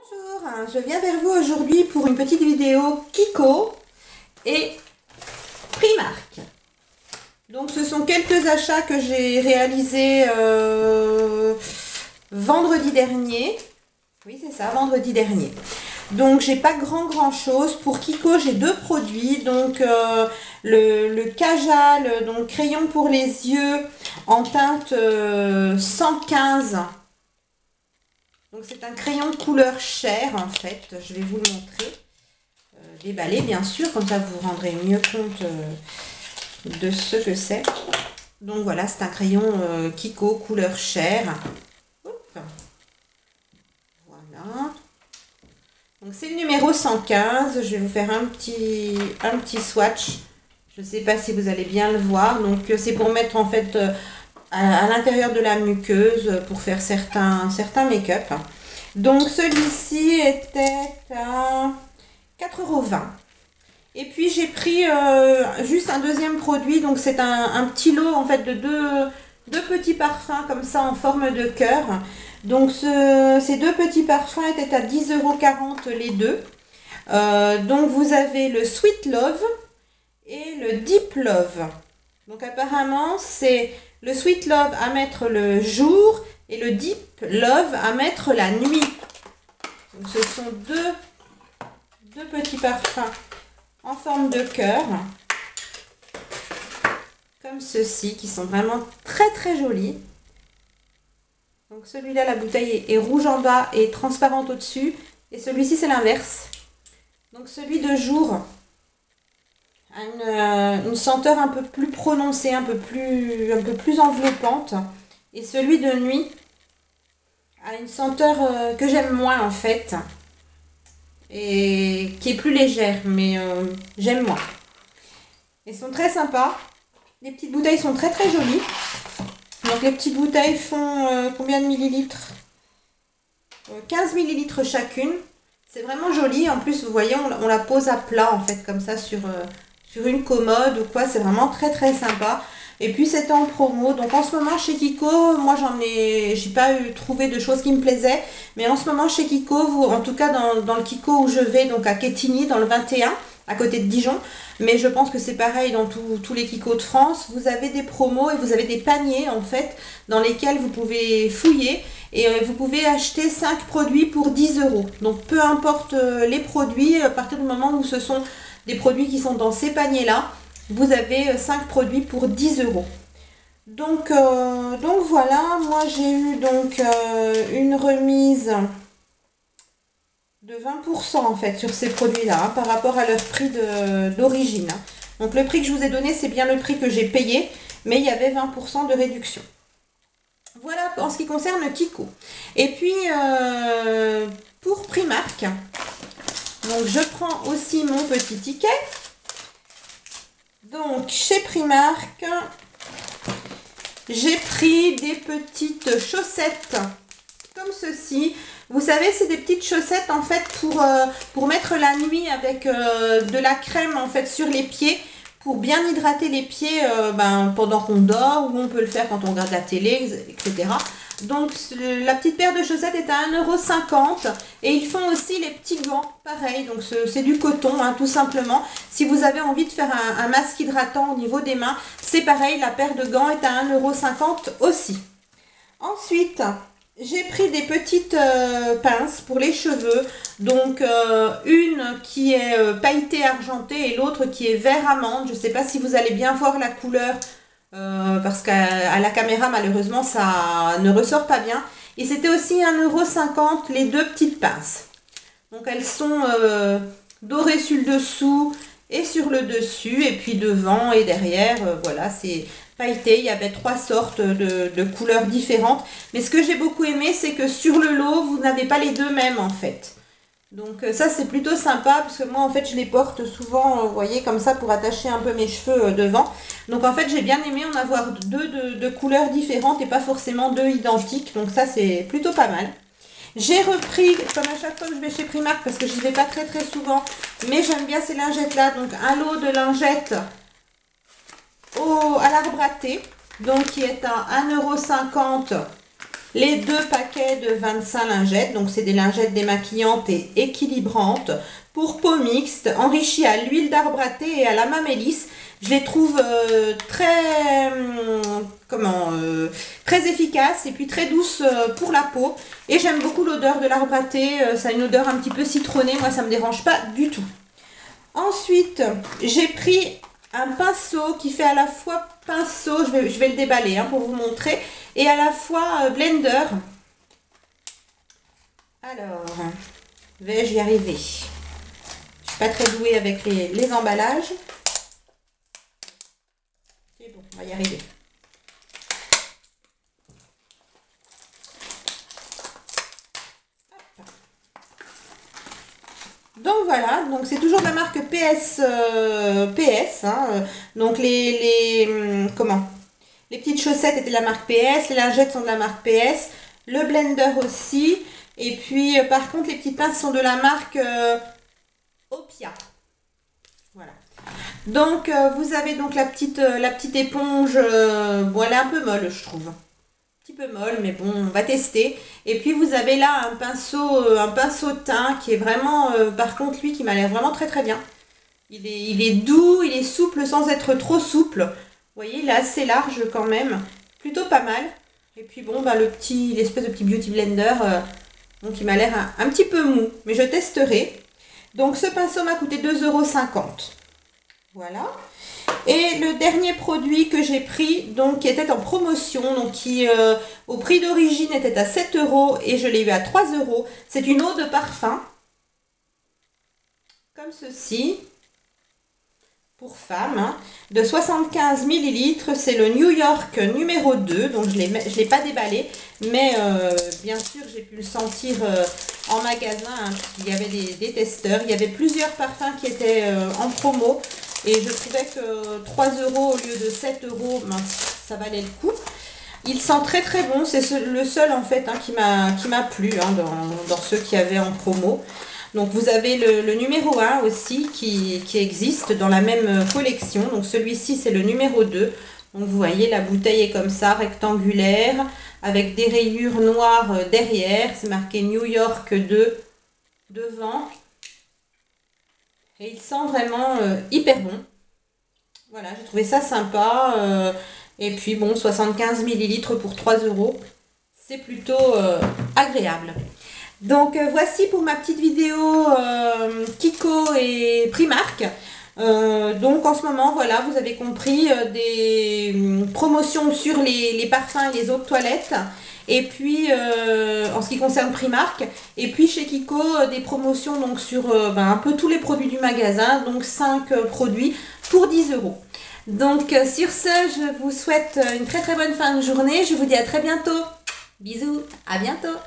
Bonjour, je viens vers vous aujourd'hui pour une petite vidéo Kiko et Primark. Donc ce sont quelques achats que j'ai réalisés vendredi dernier. Oui c'est ça, vendredi dernier. Donc j'ai pas grand chose. Pour Kiko j'ai deux produits. Donc le Kajal, donc crayon pour les yeux en teinte 115. Donc c'est un crayon couleur chair en fait, je vais vous le montrer, déballé bien sûr, comme ça vous vous rendrez mieux compte de ce que c'est. Donc voilà, c'est un crayon Kiko couleur chair. Hop. Voilà. Donc c'est le numéro 115, je vais vous faire un petit swatch. Je ne sais pas si vous allez bien le voir, donc c'est pour mettre en fait à l'intérieur de la muqueuse pour faire certains make-up. Donc celui-ci était à 4,20 €. Et puis j'ai pris juste un deuxième produit, donc c'est un petit lot en fait de deux petits parfums comme ça en forme de cœur. Donc ces deux petits parfums étaient à 10,40 € les deux. Donc vous avez le Sweet Love et le Deep Love. Donc apparemment c'est le Sweet Love à mettre le jour et le Deep Love à mettre la nuit. Donc ce sont deux petits parfums en forme de cœur. Comme ceci, qui sont vraiment très jolis. Donc celui-là, la bouteille est rouge en bas et transparente au-dessus. Et celui-ci, c'est l'inverse. Donc celui de jour a une senteur un peu plus prononcée, un peu plus enveloppante. Et celui de nuit a une senteur que j'aime moins en fait. Et qui est plus légère, mais j'aime moins. Ils sont très sympas. Les petites bouteilles sont très jolies. Donc les petites bouteilles font combien de millilitres? 15 millilitres chacune. C'est vraiment joli. En plus, vous voyez, on la pose à plat en fait, comme ça sur une commode ou quoi. C'est vraiment très sympa. Et puis c'était en promo. Donc en ce moment chez Kiko, moi j'ai pas trouvé de choses qui me plaisaient. Mais en ce moment chez Kiko, en tout cas dans le Kiko où je vais, donc à Quetigny, dans le 21, à côté de Dijon. Mais je pense que c'est pareil dans tous les Kiko de France. Vous avez des promos et vous avez des paniers en fait, dans lesquels vous pouvez fouiller. Et vous pouvez acheter 5 produits pour 10 €. Donc peu importe les produits, à partir du moment où ce sont des produits qui sont dans ces paniers-là, vous avez 5 produits pour 10 €. Donc voilà, moi j'ai eu donc une remise de 20% en fait sur ces produits-là, hein, par rapport à leur prix d'origine. Donc le prix que je vous ai donné, c'est bien le prix que j'ai payé, mais il y avait 20% de réduction. Voilà en ce qui concerne Kiko. Et puis pour Primark, donc je prends aussi mon petit ticket. Donc chez Primark, j'ai pris des petites chaussettes comme ceci. Vous savez, c'est des petites chaussettes en fait pour mettre la nuit avec de la crème en fait sur les pieds, pour bien hydrater les pieds pendant qu'on dort, ou on peut le faire quand on regarde la télé, etc. Donc la petite paire de chaussettes est à 1,50 € et ils font aussi les petits gants, pareil, donc c'est du coton hein, tout simplement. Si vous avez envie de faire un masque hydratant au niveau des mains, c'est pareil, la paire de gants est à 1,50 € aussi. Ensuite, j'ai pris des petites pinces pour les cheveux, donc une qui est pailletée argentée et l'autre qui est vert amande. Je ne sais pas si vous allez bien voir la couleur, parce qu'à la caméra malheureusement ça ne ressort pas bien. Et c'était aussi 1,50 € les deux petites pinces. Donc elles sont dorées sur le dessous et sur le dessus, et puis devant et derrière, voilà, c'est pailleté. Il y avait 3 sortes de couleurs différentes. Mais ce que j'ai beaucoup aimé, c'est que sur le lot, vous n'avez pas les deux mêmes en fait. Donc ça c'est plutôt sympa, parce que moi en fait je les porte souvent, vous voyez, comme ça pour attacher un peu mes cheveux devant. Donc en fait j'ai bien aimé en avoir deux de couleurs différentes et pas forcément deux identiques. Donc ça c'est plutôt pas mal. J'ai repris, comme à chaque fois que je vais chez Primark, parce que je n'y vais pas très souvent, mais j'aime bien ces lingettes là. Donc un lot de lingettes à l'arbre à thé, donc qui est à 1,50 € les 2 paquets de 25 lingettes. Donc c'est des lingettes démaquillantes et équilibrantes pour peau mixte, enrichies à l'huile d'arbre à thé et à la mamélis. Je les trouve très efficaces et puis très douces pour la peau. Et j'aime beaucoup l'odeur de l'arbre à thé. Ça a une odeur un petit peu citronnée. Moi, ça ne me dérange pas du tout. Ensuite, j'ai pris un pinceau qui fait à la fois pinceau, je vais le déballer pour vous montrer, et à la fois blender. Alors, vais-je y arriver? Je suis pas très douée avec les emballages. C'est bon, on va y arriver. Donc voilà, donc c'est toujours de la marque PS. Donc les petites chaussettes étaient de la marque PS, les lingettes sont de la marque PS, le blender aussi. Et puis par contre les petites pinces sont de la marque Opia. Voilà. Donc vous avez donc la petite éponge. Bon, elle est un peu molle, je trouve. Un petit peu molle, mais bon, on va tester. Et puis vous avez là un pinceau teint qui est vraiment, par contre lui qui m'a l'air vraiment très très bien. Il est doux, il est souple sans être trop souple. Vous voyez, il est assez large quand même, plutôt pas mal. Et puis bon, bah, l'espèce de petit beauty blender, donc il m'a l'air un petit peu mou, mais je testerai. Donc ce pinceau m'a coûté 2,50 €. Voilà. Et le dernier produit que j'ai pris, donc qui était en promotion, donc qui au prix d'origine était à 7 € et je l'ai eu à 3 €. C'est une eau de parfum, comme ceci, pour femme, de 75 ml. C'est le New York numéro 2, donc je l'ai pas déballé, mais bien sûr j'ai pu le sentir en magasin, il y avait des testeurs, il y avait plusieurs parfums qui étaient en promo. Et je trouvais que 3 € au lieu de 7 €, ben, ça valait le coup. Il sent très très bon. C'est le seul en fait qui m'a plu dans ceux qui avaient en promo. Donc vous avez le numéro 1 aussi qui existe dans la même collection. Donc celui-ci c'est le numéro 2. Donc vous voyez la bouteille est comme ça, rectangulaire, avec des rayures noires derrière. C'est marqué New York 2 devant. Et il sent vraiment hyper bon. Voilà, j'ai trouvé ça sympa. Et puis bon, 75 ml pour 3 €. C'est plutôt agréable. Donc voici pour ma petite vidéo Kiko et Primark. Donc en ce moment, voilà, vous avez compris, des promotions sur les parfums et les eaux de toilette. Et puis en ce qui concerne Primark, et puis chez Kiko des promotions donc sur un peu tous les produits du magasin, donc 5 produits pour 10 €. Donc sur ce, je vous souhaite une très très bonne fin de journée, je vous dis à très bientôt. Bisous, à bientôt.